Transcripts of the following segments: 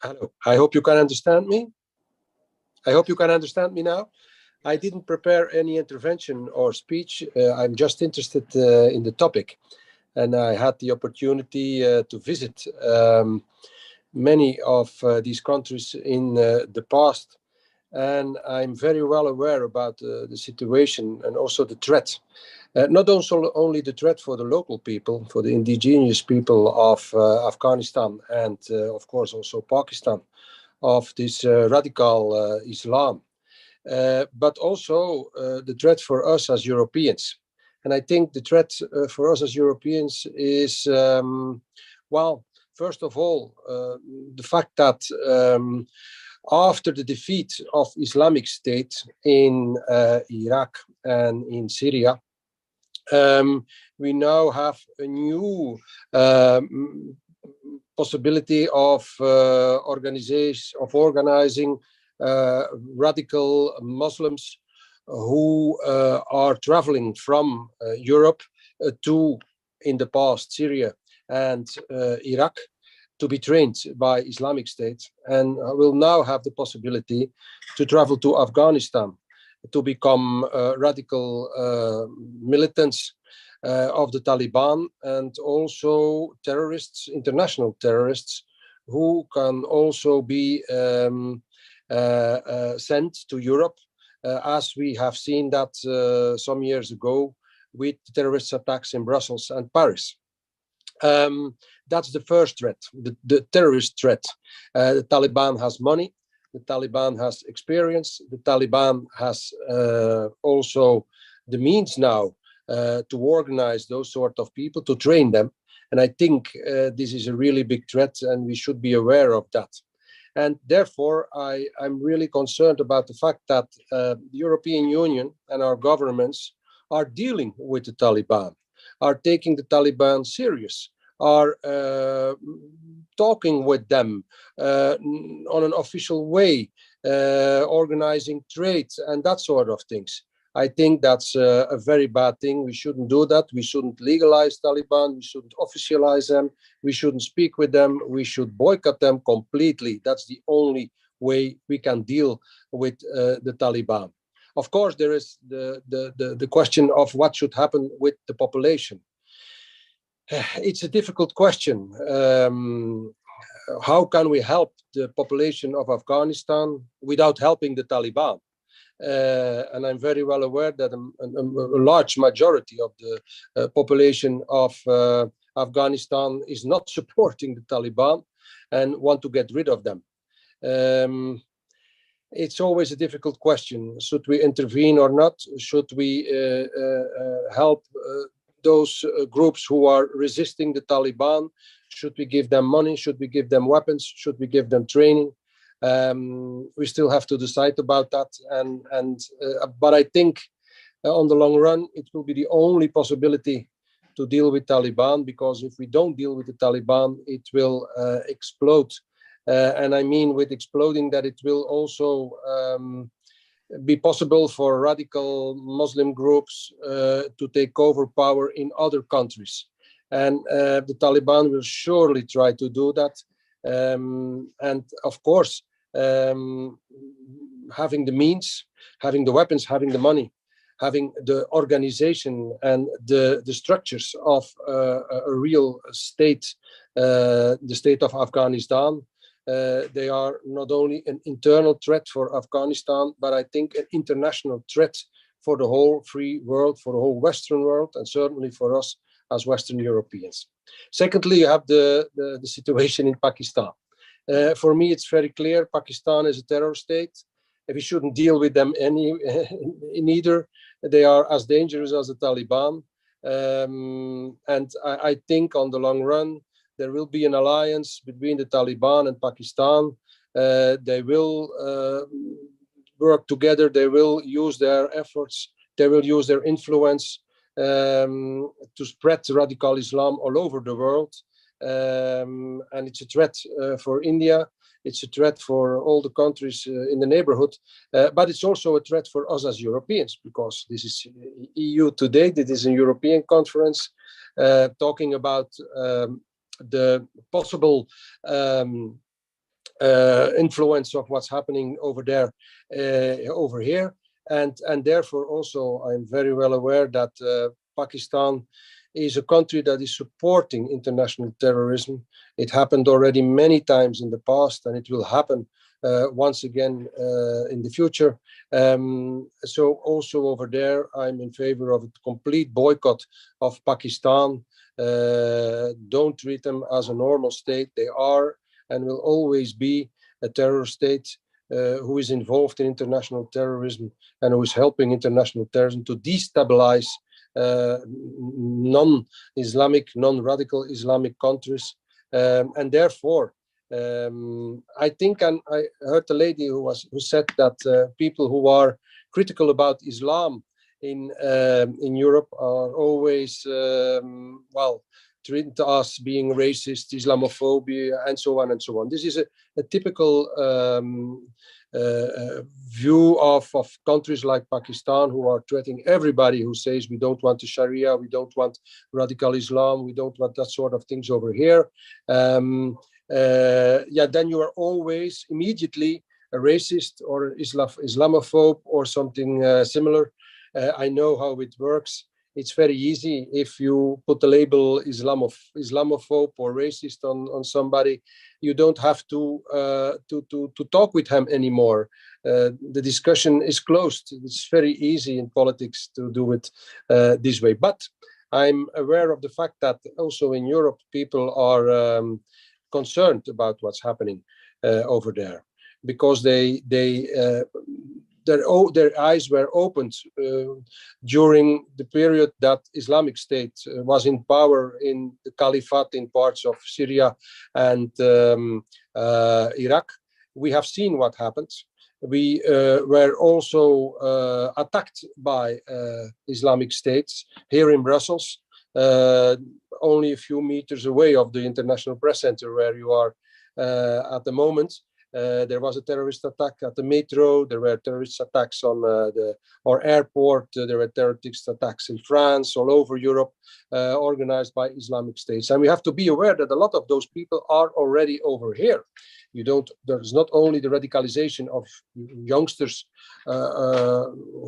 Hello. I hope you can understand me. I hope you can understand me now. I didn't prepare any intervention or speech. I'm just interested in the topic. And I had the opportunity to visit many of these countries in the past. And I'm very well aware about the situation and also the threat. Not also only the threat for the local people, for the indigenous people of Afghanistan and, of course, also Pakistan, of this radical Islam, but also the threat for us as Europeans. And I think the threat for us as Europeans is, well, first of all, the fact that after the defeat of Islamic State in Iraq and in Syria, we now have a new possibility of organizing radical Muslims who are traveling from Europe to, in the past, Syria and Iraq, to be trained by Islamic State, and will now have the possibility to travel to Afghanistan to become radical militants of the Taliban, and also terrorists, international terrorists, who can also be sent to Europe, as we have seen that some years ago with terrorist attacks in Brussels and Paris. That's the first threat, the terrorist threat. The Taliban has money, the Taliban has experience, the Taliban has also the means now to organize those sort of people, to train them. And I think this is a really big threat, and we should be aware of that. And therefore, I'm really concerned about the fact that the European Union and our governments are dealing with the Taliban, are taking the Taliban serious, are talking with them on an official way, organizing trade and that sort of things. I think that's a very bad thing. We shouldn't do that. We shouldn't legalize Taliban. We shouldn't officialize them. We shouldn't speak with them. We should boycott them completely. That's the only way we can deal with the Taliban. Of course, there is the question of what should happen with the population. It's a difficult question. How can we help the population of Afghanistan without helping the Taliban? And I'm very well aware that a large majority of the population of Afghanistan is not supporting the Taliban and want to get rid of them. It's always a difficult question. Should we intervene or not? Should we help those groups who are resisting the Taliban? Should we give them money? Should we give them weapons? Should we give them training? We still have to decide about that, but I think on the long run it will be the only possibility to deal with Taliban, because if we don't deal with the Taliban, it will explode, and I mean with exploding that it will also be possible for radical Muslim groups to take over power in other countries, and the Taliban will surely try to do that. And of course, having the means, having the weapons, having the money, having the organization and the structures of a real state, the state of Afghanistan, they are not only an internal threat for Afghanistan, but I think an international threat for the whole free world, for the whole Western world, and certainly for us as Western Europeans. Secondly, you have the situation in Pakistan. For me, it's very clear Pakistan is a terror state. We shouldn't deal with them neither. They are as dangerous as the Taliban. And I think on the long run, there will be an alliance between the Taliban and Pakistan. They will work together. They will use their efforts. They will use their influence to spread radical Islam all over the world. And it's a threat for India. It's a threat for all the countries in the neighborhood. But it's also a threat for us as Europeans, because this is Eutoday. This is a European conference talking about the possible influence of what's happening over there, over here. And therefore also I'm very well aware that Pakistan is a country that is supporting international terrorism. It happened already many times in the past, and it will happen once again in the future. So also over there, I'm in favor of a complete boycott of Pakistan. Don't treat them as a normal state. They are and will always be a terror state who is involved in international terrorism and who is helping international terrorism to destabilize non-Islamic, non-radical Islamic countries. And therefore, I think, and I heard the lady who said that people who are critical about Islam in Europe are always treated as being racist, Islamophobia, and so on and so on. This is a typical view of countries like Pakistan, who are threatening everybody who says we don't want the Sharia, we don't want radical Islam, we don't want that sort of things over here. Then you are always immediately a racist or Islamophobe or something similar. I know how it works. It's very easy if you put the label Islamophobe or racist on somebody. You don't have to talk with him anymore. The discussion is closed. It's very easy in politics to do it this way. But I'm aware of the fact that also in Europe people are concerned about what's happening over there, because their eyes were opened during the period that Islamic State was in power in the Caliphate in parts of Syria and Iraq. We have seen what happened. We were also attacked by Islamic states here in Brussels, only a few meters away of the International Press Center where you are at the moment. There was a terrorist attack at the metro. There were terrorist attacks on our airport. There were terrorist attacks in France, all over Europe, organized by Islamic States. And we have to be aware that a lot of those people are already over here. There's not only the radicalization of youngsters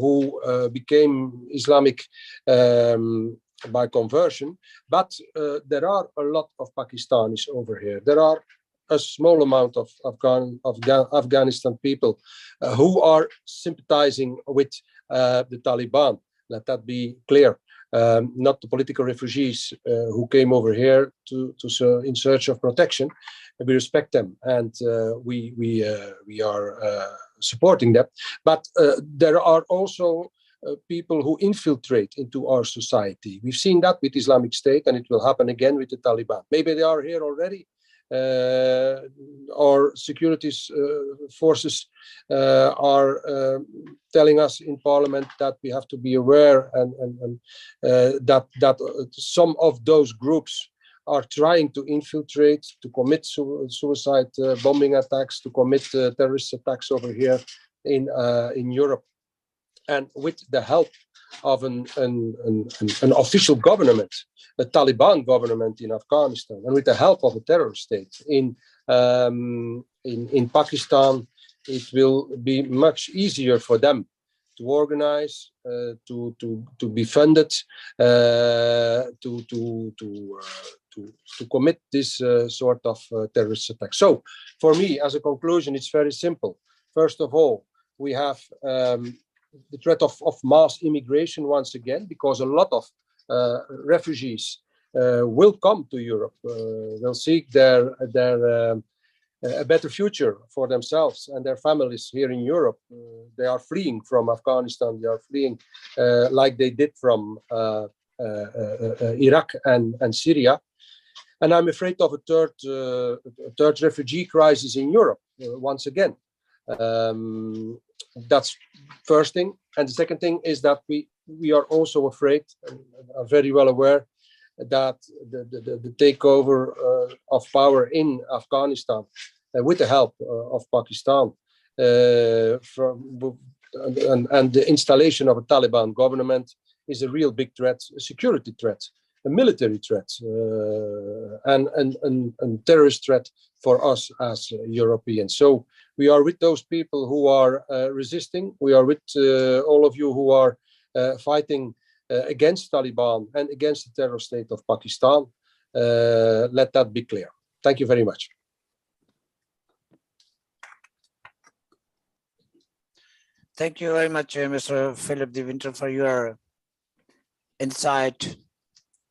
who became Islamic by conversion, but there are a lot of Pakistanis over here. There are a small amount of Afghanistan people who are sympathizing with the Taliban. Let that be clear. Not the political refugees who came over here in search of protection. We respect them, and we are supporting them. But there are also people who infiltrate into our society. We've seen that with Islamic State, and it will happen again with the Taliban. Maybe they are here already. Our securities forces are telling us in Parliament that we have to be aware and that some of those groups are trying to infiltrate, to commit suicide bombing attacks, to commit terrorist attacks over here in Europe. And with the help of an official government, a Taliban government in Afghanistan, and with the help of a terror state in Pakistan, it will be much easier for them to organize, to be funded, to commit this sort of terrorist attack. So, for me, as a conclusion, it's very simple. First of all, we have the threat of mass immigration once again, because a lot of refugees will come to Europe. They'll seek a better future for themselves and their families here in Europe. They are fleeing from Afghanistan. They are fleeing like they did from Iraq and Syria. And I'm afraid of a third refugee crisis in Europe once again. That's first thing. And the second thing is that we are also afraid, and are very well aware, that the takeover of power in Afghanistan with the help of Pakistan and the installation of a Taliban government is a real big threat, a security threat a military threat and terrorist threat for us as Europeans. So we are with those people who are resisting. We are with all of you who are fighting against Taliban and against the terror state of Pakistan. Let that be clear. Thank you very much. Thank you very much, Mr. Filip de Winter, for your insight